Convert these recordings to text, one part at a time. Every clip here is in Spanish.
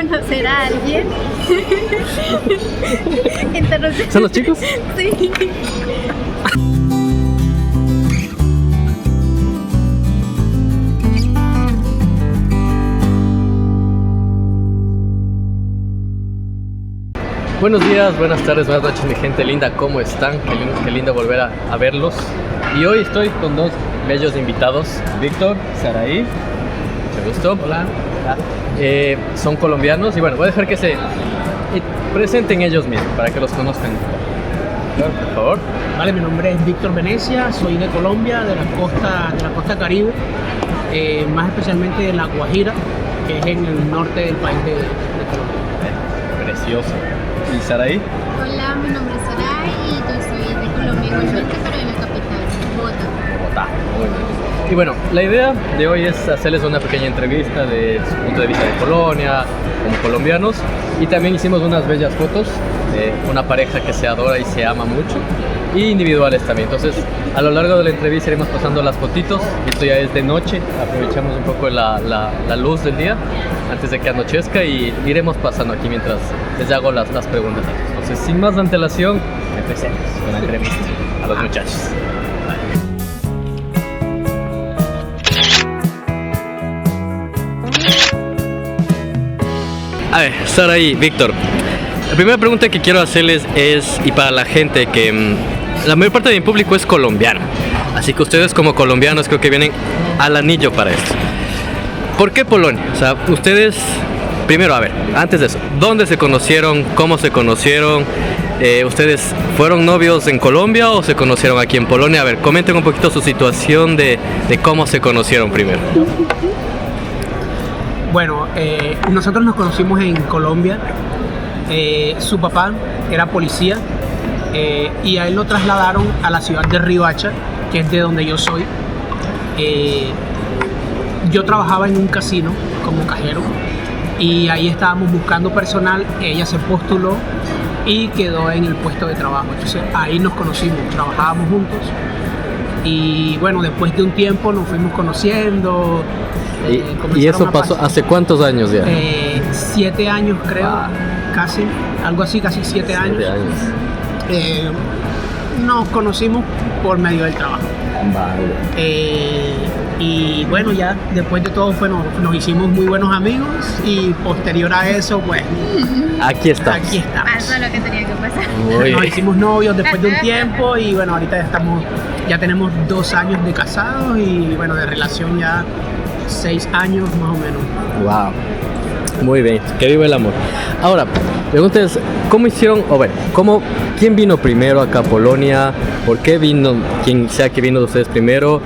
conocer a alguien. Entonces, ¿Son los chicos? Sí. Buenos días, buenas tardes, buenas noches, mi gente linda, ¿cómo están? Qué lindo volver a verlos. Y hoy estoy con dos bellos invitados, Víctor, Saraí, mucho gusto. Hola. Son colombianos y bueno, voy a dejar que se presenten ellos mismos para que los conozcan. Por favor. Vale, mi nombre es Víctor Venecia, soy de Colombia, de la costa Caribe, más especialmente de La Guajira, que es en el norte del país de Colombia. Precioso. ¿Y Saraí? Hola, mi nombre es Saray y yo soy de Colombia igualmente, pero de la capital, Bogotá. Muy bien. Y bueno, la idea de hoy es hacerles una pequeña entrevista de su punto de vista de Polonia, como colombianos, y también hicimos unas bellas fotos de una pareja que se adora y se ama mucho, y individuales también. Entonces, a lo largo de la entrevista iremos pasando las fotitos. Esto ya es de noche, aprovechamos un poco la luz del día antes de que anochezca y iremos pasando aquí mientras les hago las preguntas. Entonces, sin más antelación, empecemos con la entrevista a los muchachos. A ver, Saraí, Víctor, la primera pregunta que quiero hacerles es, y para la gente que la mayor parte de mi público es colombiano, así que ustedes como colombianos creo que vienen al anillo para esto. ¿Por qué Polonia? O sea, ustedes, primero, a ver, antes de eso, ¿dónde se conocieron? ¿Cómo se conocieron? ¿Ustedes fueron novios en Colombia o se conocieron aquí en Polonia? A ver, comenten un poquito su situación de cómo se conocieron primero. Bueno, nosotros nos conocimos en Colombia. Su papá era policía y a él lo trasladaron a la ciudad de Riohacha, que es de donde yo soy. Yo trabajaba en un casino como cajero y ahí estábamos buscando personal. Ella se postuló y quedó en el puesto de trabajo. Entonces ahí nos conocimos, trabajábamos juntos y bueno, después de un tiempo nos fuimos conociendo. ¿Y eso pasó hace cuántos años ya? 7 años creo, casi, algo así, casi 7 años. 7 años. Nos conocimos por medio del trabajo. Vale. Y bueno, ya después de todo nos hicimos muy buenos amigos y posterior a eso, pues Aquí estamos. Pasó lo que tenía que pasar. Nos hicimos novios después de un tiempo y bueno, ahorita ya tenemos 2 años de casados y bueno, de relación ya 6 años más o menos. Wow. Muy bien, que viva el amor. Ahora, pregunta es, ¿cómo hicieron, o bueno, quién vino primero acá a Polonia? ¿Por qué vino, quien sea que vino de ustedes primero?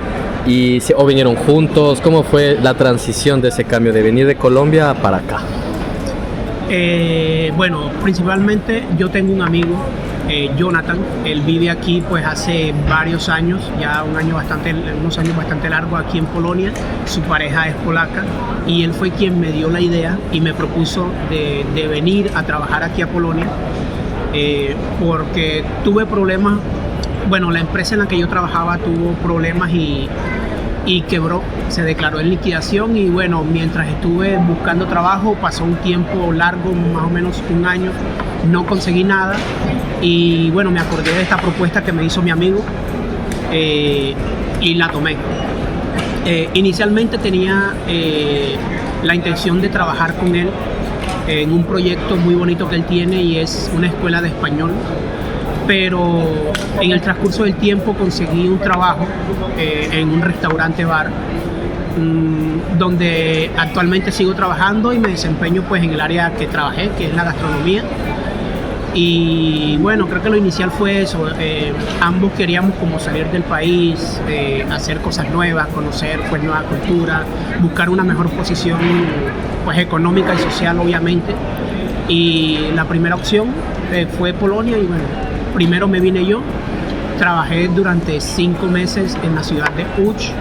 ¿O vinieron juntos? ¿Cómo fue la transición de ese cambio de venir de Colombia para acá? Bueno, principalmente yo tengo un amigo, Jonathan. Él vive aquí pues hace varios años, ya unos años bastante largos aquí en Polonia. Su pareja es polaca y él fue quien me dio la idea y me propuso de venir a trabajar aquí a Polonia, porque tuve problemas. Bueno, la empresa en la que yo trabajaba tuvo problemas y quebró, se declaró en liquidación y bueno, mientras estuve buscando trabajo, pasó un tiempo largo, más o menos 1 año, no conseguí nada y bueno, me acordé de esta propuesta que me hizo mi amigo y la tomé. Inicialmente tenía la intención de trabajar con él en un proyecto muy bonito que él tiene y es una escuela de español. Pero en el transcurso del tiempo conseguí un trabajo en un restaurante bar donde actualmente sigo trabajando y me desempeño pues en el área que trabajé, que es la gastronomía. Y bueno, creo que lo inicial fue eso. Ambos queríamos como salir del país, hacer cosas nuevas, conocer pues nueva cultura, buscar una mejor posición pues económica y social obviamente. Y la primera opción fue Polonia y bueno, primero me vine yo, trabajé durante 5 meses en la ciudad de Łódź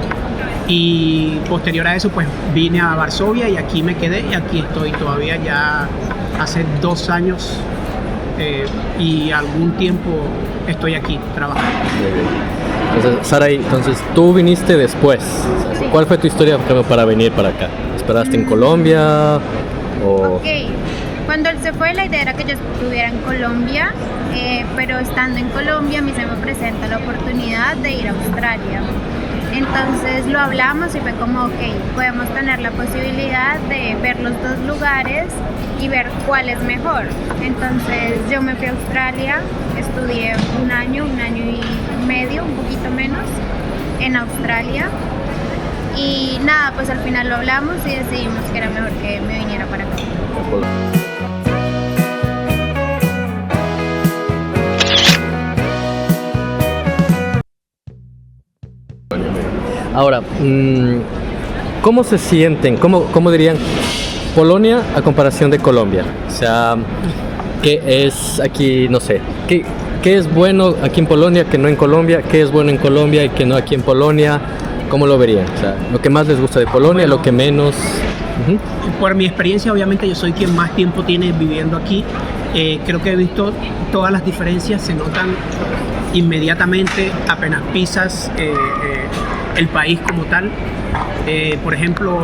y posterior a eso pues vine a Varsovia y aquí me quedé y aquí estoy todavía ya hace 2 años y algún tiempo estoy aquí trabajando. Entonces, Saraí, tú viniste después. Sí. ¿Cuál fue tu historia para venir para acá? ¿Esperaste en Colombia? O... Ok, cuando él se fue la idea era que yo estuviera en Colombia, pero estando en Colombia a mí se me presenta la oportunidad de ir a Australia. Entonces lo hablamos y fue como, ok, podemos tener la posibilidad de ver los dos lugares y ver cuál es mejor. Entonces yo me fui a Australia, estudié un año y medio, un poquito menos, en Australia. Y nada, pues al final lo hablamos y decidimos que era mejor que me viniera para acá. Ahora, ¿cómo se sienten? ¿Cómo dirían Polonia a comparación de Colombia? O sea, ¿qué es aquí, no sé, qué es bueno aquí en Polonia que no en Colombia? ¿Qué es bueno en Colombia y que no aquí en Polonia? ¿Cómo lo verían? O sea, lo que más les gusta de Polonia, Bueno, lo que menos. Por mi experiencia, obviamente yo soy quien más tiempo tiene viviendo aquí. Creo que he visto todas las diferencias, se notan inmediatamente apenas pisas el país como tal. Por ejemplo,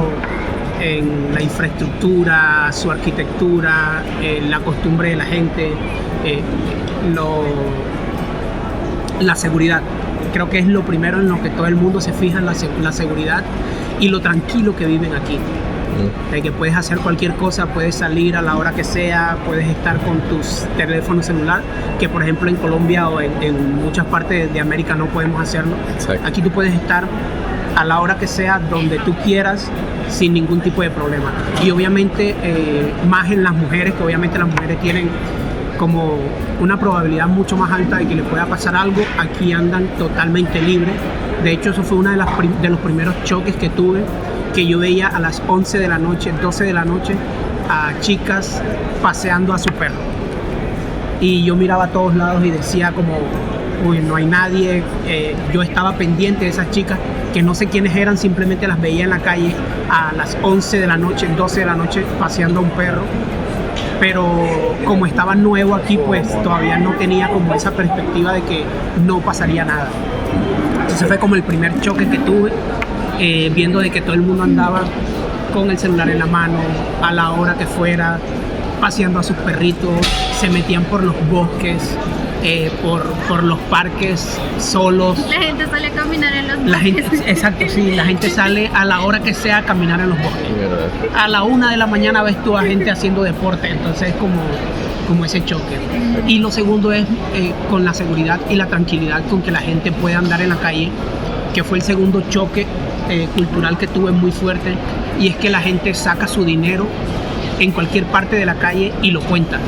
en la infraestructura, su arquitectura, la costumbre de la gente, la seguridad. Creo que es lo primero en lo que todo el mundo se fija, la seguridad y lo tranquilo que viven aquí. De que puedes hacer cualquier cosa, puedes salir a la hora que sea, puedes estar con tus teléfonos celular, que por ejemplo en Colombia o en muchas partes de América no podemos hacerlo. Exacto. Aquí tú puedes estar a la hora que sea, donde tú quieras, sin ningún tipo de problema. Y obviamente más en las mujeres, que obviamente las mujeres tienen como una probabilidad mucho más alta de que le pueda pasar algo, aquí andan totalmente libres. De hecho, eso fue uno de los primeros choques que tuve, que yo veía a las 11 de la noche, 12 de la noche, a chicas paseando a su perro. Y yo miraba a todos lados y decía como, uy, no hay nadie. Yo estaba pendiente de esas chicas, que no sé quiénes eran, simplemente las veía en la calle a las 11 de la noche, 12 de la noche, paseando a un perro. Pero como estaba nuevo aquí, pues todavía no tenía como esa perspectiva de que no pasaría nada. Entonces fue como el primer choque que tuve, viendo de que todo el mundo andaba con el celular en la mano, a la hora que fuera, paseando a sus perritos, se metían por los bosques, por los parques solos. La gente sale a caminar en los bosques. La gente, exacto, sí, la gente sale a la hora que sea a caminar en los bosques. A la 1 de la mañana ves tú a gente haciendo deporte, entonces es como ese choque. Y lo segundo es con la seguridad y la tranquilidad con que la gente puede andar en la calle, que fue el segundo choque cultural que tuve muy fuerte, y es que la gente saca su dinero en cualquier parte de la calle y lo cuenta.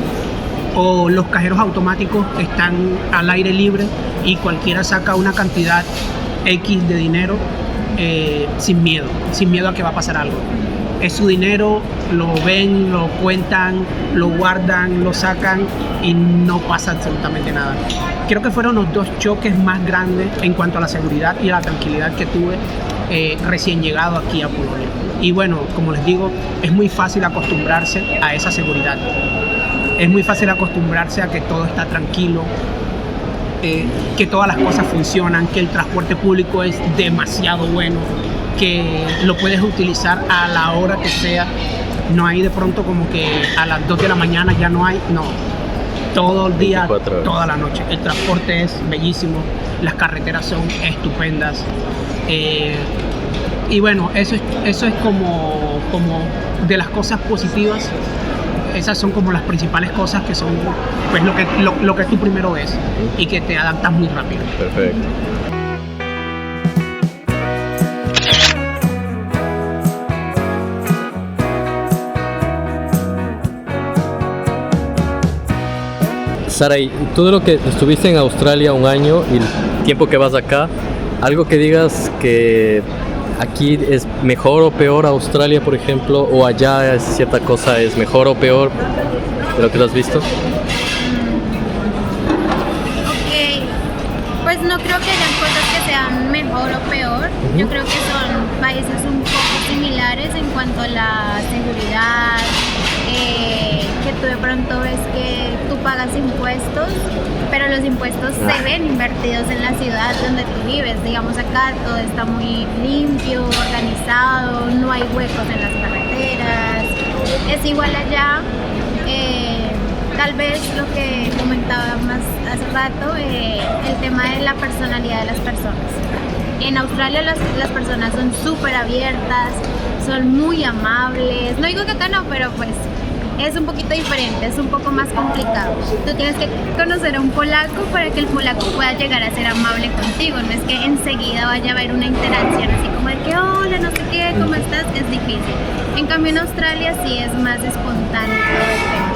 O los cajeros automáticos están al aire libre y cualquiera saca una cantidad X de dinero sin miedo a que va a pasar algo. Es su dinero, lo ven, lo cuentan, lo guardan, lo sacan y no pasa absolutamente nada. Creo que fueron los dos choques más grandes en cuanto a la seguridad y a la tranquilidad que tuve recién llegado aquí a Polonia. Y bueno, como les digo, es muy fácil acostumbrarse a esa seguridad. Es muy fácil acostumbrarse a que todo está tranquilo, que todas las cosas funcionan, que el transporte público es demasiado bueno, que lo puedes utilizar a la hora que sea. No hay de pronto como que a las 2 de la mañana ya no hay, no. Todo el día, toda la noche. El transporte es bellísimo, las carreteras son estupendas. Y bueno, eso es como de las cosas positivas. Esas son como las principales cosas que son pues lo que tú primero ves y que te adaptas muy rápido. Perfecto. Sara, y tú de lo que estuviste en Australia un año y el tiempo que vas acá, algo que digas que aquí es mejor o peor Australia, por ejemplo, o allá cierta cosa es mejor o peor de lo que tú has visto. Ok, pues no creo que hayan cosas que sean mejor o peor. Yo creo que son países un poco similares en cuanto a la seguridad, que tú de pronto ves que tú pagas impuestos, pero los impuestos se ven invertidos en la ciudad donde tú vives. Digamos, acá todo está muy limpio, organizado, no hay huecos en las carreteras, es igual allá. Tal vez lo que comentaba más hace rato, el tema de la personalidad de las personas. En Australia las personas son súper abiertas, son muy amables. No digo que acá no, pero pues es un poquito diferente, es un poco más complicado. Tú tienes que conocer a un polaco para que el polaco pueda llegar a ser amable contigo. No es que enseguida vaya a haber una interacción así como de que hola, no sé qué, ¿cómo estás? Es difícil. En cambio en Australia sí es más espontáneo todo el tema.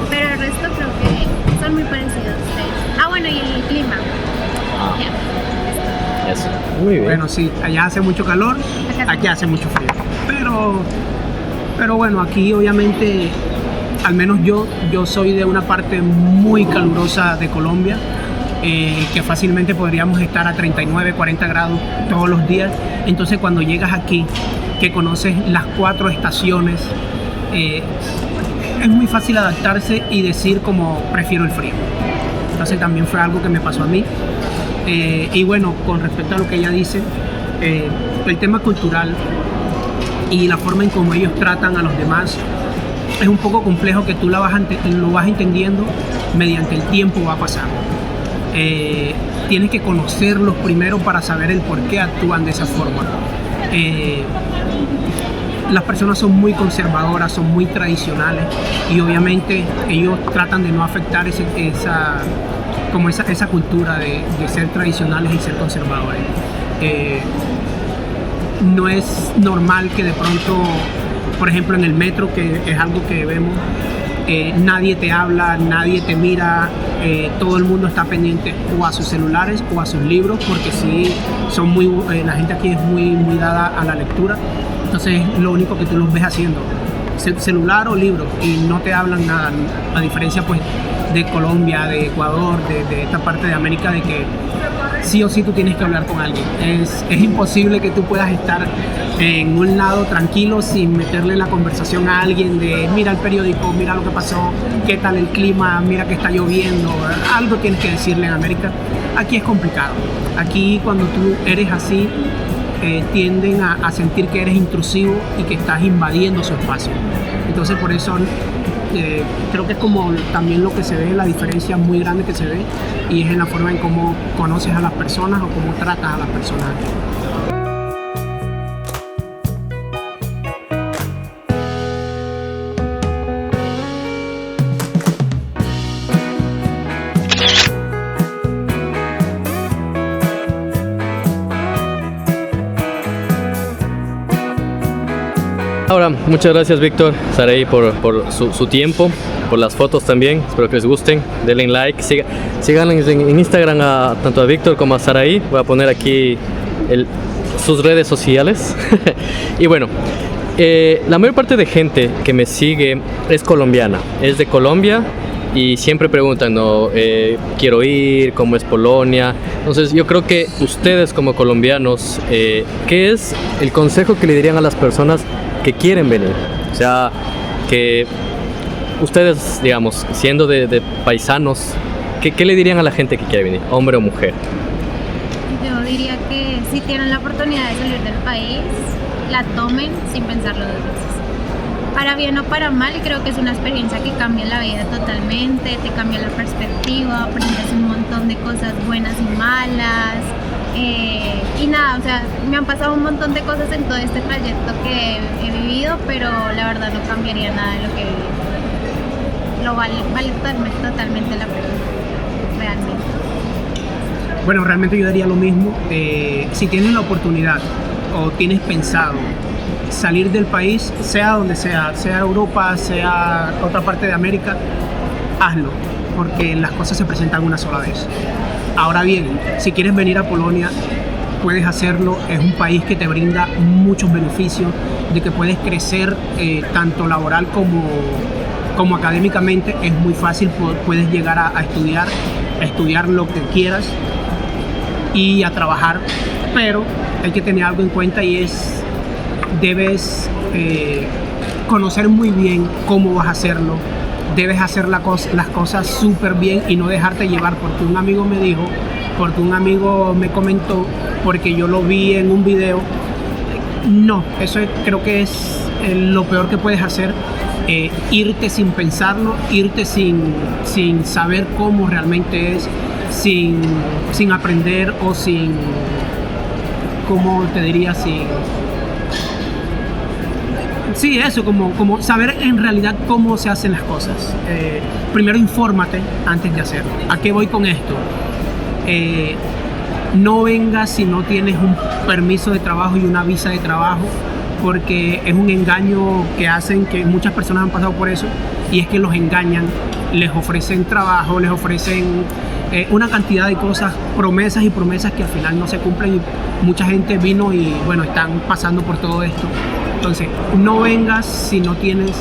Pero el resto creo que son muy parecidos. Bueno, y el clima. Eso. Muy bien. Bueno, sí, allá hace mucho calor, aquí hace mucho frío. Pero bueno, aquí obviamente, al menos yo soy de una parte muy calurosa de Colombia, que fácilmente podríamos estar a 39, 40 grados todos los días. Entonces cuando llegas aquí, que conoces las 4 estaciones, es muy fácil adaptarse y decir como prefiero el frío. Entonces también fue algo que me pasó a mí. Y bueno, con respecto a lo que ella dice, el tema cultural y la forma en cómo ellos tratan a los demás es un poco complejo, que tú lo vas entendiendo mediante el tiempo va pasando. Tienes que conocerlos primero para saber el por qué actúan de esa forma. Las personas son muy conservadoras, son muy tradicionales y obviamente ellos tratan de no afectar esa cultura de ser tradicionales y ser conservadores. No es normal que de pronto, por ejemplo en el metro, que es algo que vemos, nadie te habla, nadie te mira, todo el mundo está pendiente o a sus celulares o a sus libros, porque sí, la gente aquí es muy dada a la lectura. Entonces lo único que tú los ves haciendo, celular o libro, y no te hablan nada, a diferencia pues de Colombia, de Ecuador, de esta parte de América, de que sí o sí tú tienes que hablar con alguien. Es imposible que tú puedas estar en un lado tranquilo sin meterle la conversación a alguien de mira el periódico, mira lo que pasó, qué tal el clima, mira que está lloviendo, algo tienes que decirle en América. Aquí es complicado. Aquí cuando tú eres así, tienden a sentir que eres intrusivo y que estás invadiendo su espacio. Entonces por eso creo que es como también lo que se ve, la diferencia muy grande que se ve, y es en la forma en cómo conoces a las personas o cómo tratas a las personas. Ahora, muchas gracias Víctor, Saraí, por su tiempo, por las fotos también. Espero que les gusten, denle like, sigan en Instagram tanto a Víctor como a Saraí. Voy a poner aquí sus redes sociales. Y bueno, la mayor parte de gente que me sigue es colombiana, es de Colombia. Y siempre preguntan, ¿no? Quiero ir, ¿cómo es Polonia? Entonces yo creo que ustedes como colombianos, ¿qué es el consejo que le dirían a las personas que quieren venir? O sea, que ustedes, digamos, siendo de paisanos, ¿qué le dirían a la gente que quiere venir, hombre o mujer? Yo diría que si tienen la oportunidad de salir del país, la tomen sin pensarlo 2 veces. Para bien o para mal, creo que es una experiencia que cambia la vida totalmente, te cambia la perspectiva, aprendes un montón de cosas buenas y malas. Y nada, o sea, me han pasado un montón de cosas en todo este trayecto que he vivido, pero la verdad no cambiaría nada de lo que he vivido. Lo vale totalmente la pena, realmente. Bueno, realmente yo diría lo mismo. Si tienes la oportunidad o tienes pensado salir del país, sea donde sea Europa, sea otra parte de América, hazlo, porque las cosas se presentan una sola vez. Ahora bien, si quieres venir a Polonia, puedes hacerlo. Es un país que te brinda muchos beneficios, de que puedes crecer tanto laboral como académicamente. Es muy fácil, puedes llegar a estudiar lo que quieras y a trabajar, pero hay que tener algo en cuenta, y es debes conocer muy bien cómo vas a hacerlo. Debes hacer las cosas súper bien y no dejarte llevar porque un amigo me dijo, porque un amigo me comentó, porque yo lo vi en un video. No, eso creo que es lo peor que puedes hacer, irte sin pensarlo, irte sin saber cómo realmente es, sin aprender o sin, ¿cómo te diría? Sí, eso, como saber en realidad cómo se hacen las cosas. Primero infórmate antes de hacerlo. ¿A qué voy con esto? No vengas si no tienes un permiso de trabajo y una visa de trabajo, porque es un engaño que hacen, que muchas personas han pasado por eso, y es que los engañan, les ofrecen trabajo, les ofrecen una cantidad de cosas, promesas y promesas que al final no se cumplen, y mucha gente vino y bueno, están pasando por todo esto. Entonces, no vengas si no tienes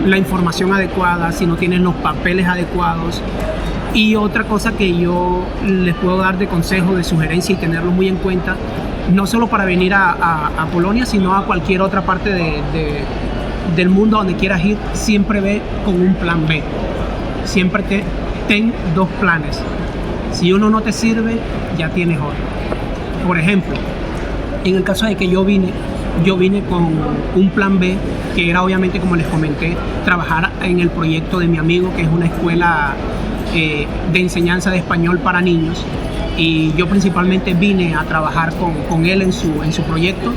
la información adecuada, si no tienes los papeles adecuados. Y otra cosa que yo les puedo dar de consejo, de sugerencia y tenerlo muy en cuenta, no solo para venir a Polonia, sino a cualquier otra parte del mundo donde quieras ir, siempre ve con un plan B. Siempre ten dos planes. Si uno no te sirve, ya tienes otro. Por ejemplo, en el caso de que yo vine con un plan B, que era obviamente, como les comenté, trabajar en el proyecto de mi amigo, que es una escuela de enseñanza de español para niños, y yo principalmente vine a trabajar con él en su proyecto,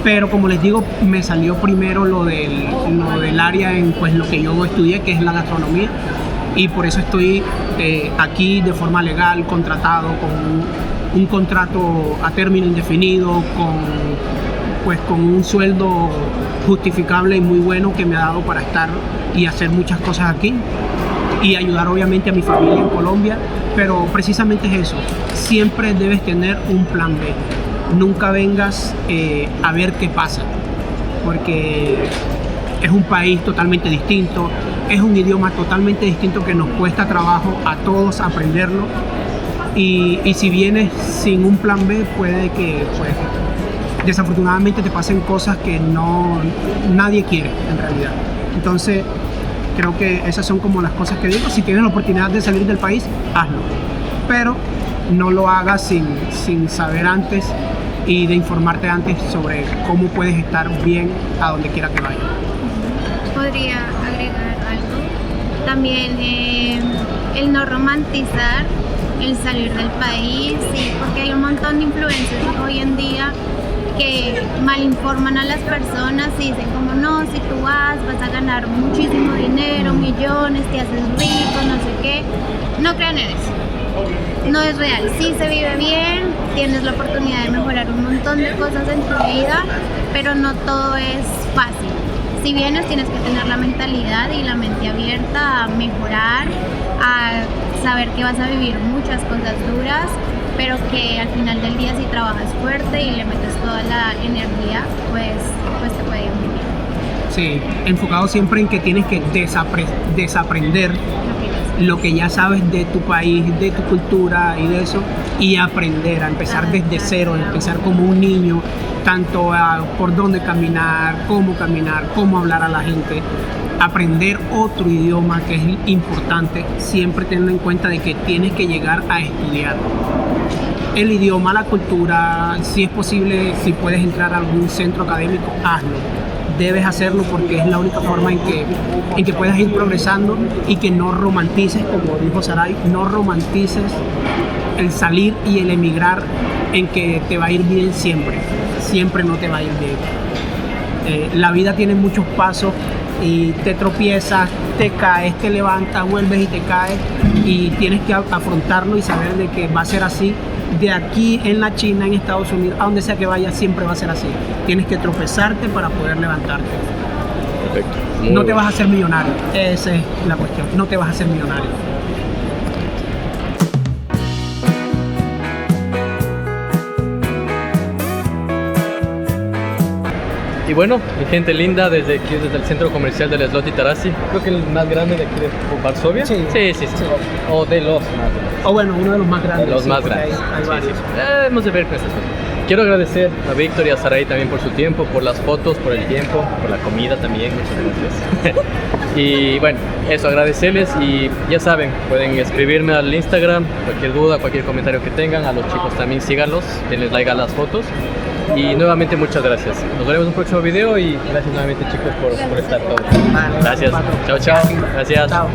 pero como les digo, me salió primero lo del área en pues lo que yo estudié, que es la gastronomía, y por eso estoy aquí de forma legal, contratado con un contrato a término indefinido, con un sueldo justificable y muy bueno que me ha dado para estar y hacer muchas cosas aquí y ayudar obviamente a mi familia en Colombia. Pero precisamente es eso, siempre debes tener un plan B. Nunca vengas a ver qué pasa, porque es un país totalmente distinto, es un idioma totalmente distinto que nos cuesta trabajo a todos aprenderlo, y si vienes sin un plan B, puede que pues, desafortunadamente te pasen cosas que nadie quiere en realidad. Entonces creo que esas son como las cosas que digo. Si tienes la oportunidad de salir del país, hazlo, pero no lo hagas sin saber antes y de informarte antes sobre cómo puedes estar bien a donde quiera que vayas. Podría agregar algo también, el no romantizar el salir del país, sí, porque hay un montón de influencers hoy en día que malinforman a las personas y dicen como no, si tú vas a ganar muchísimo dinero, millones, te haces rico, no sé qué. No crean en eso, no es real. Sí se vive bien, tienes la oportunidad de mejorar un montón de cosas en tu vida, pero no todo es fácil. Si vienes, tienes que tener la mentalidad y la mente abierta a mejorar, a saber que vas a vivir muchas cosas duras, pero que al final del día, si trabajas fuerte y le metes toda la energía, pues te puede ir muy bien. Sí, enfocado siempre en que tienes que desaprender lo que ya sabes de tu país, de tu cultura y de eso, y aprender a empezar desde cero, empezar como un niño, tanto por dónde caminar, cómo hablar a la gente, aprender otro idioma, que es importante, siempre teniendo en cuenta de que tienes que llegar a estudiar el idioma, la cultura. Si es posible, si puedes entrar a algún centro académico, hazlo. Debes hacerlo porque es la única forma en que puedas ir progresando, y que no romantices, como dijo Saray, no romantices el salir y el emigrar en que te va a ir bien siempre. Siempre no te va a ir bien. La vida tiene muchos pasos y te tropiezas, te caes, te levantas, vuelves y te caes, y tienes que afrontarlo y saber de que va a ser así. De aquí en la China, en Estados Unidos, a donde sea que vayas, siempre va a ser así. Tienes que tropezarte para poder levantarte. Perfecto. No te vas a hacer millonario, esa es la cuestión, no te vas a hacer millonario. Y bueno, mi gente linda, desde aquí, desde el centro comercial del Zloty Tarasi, creo que el más grande de aquí de Varsovia. Sí. Sí. O de los más grandes. O bueno, uno de los más grandes. Los más porque grandes. Hay varios. Hemos de ver con estas cosas. Quiero agradecer a Víctor y a Saray también por su tiempo, por las fotos, por el tiempo, por la comida también. Muchas gracias. Y bueno, eso, agradecerles, y ya saben, pueden escribirme al Instagram, cualquier duda, cualquier comentario que tengan. A los chicos también síganlos, denles like a las fotos. Y nuevamente muchas gracias. Nos veremos en un próximo video y gracias nuevamente chicos por estar todos. Vale, Gracias. Pato. Chao, chao. Gracias. Chao.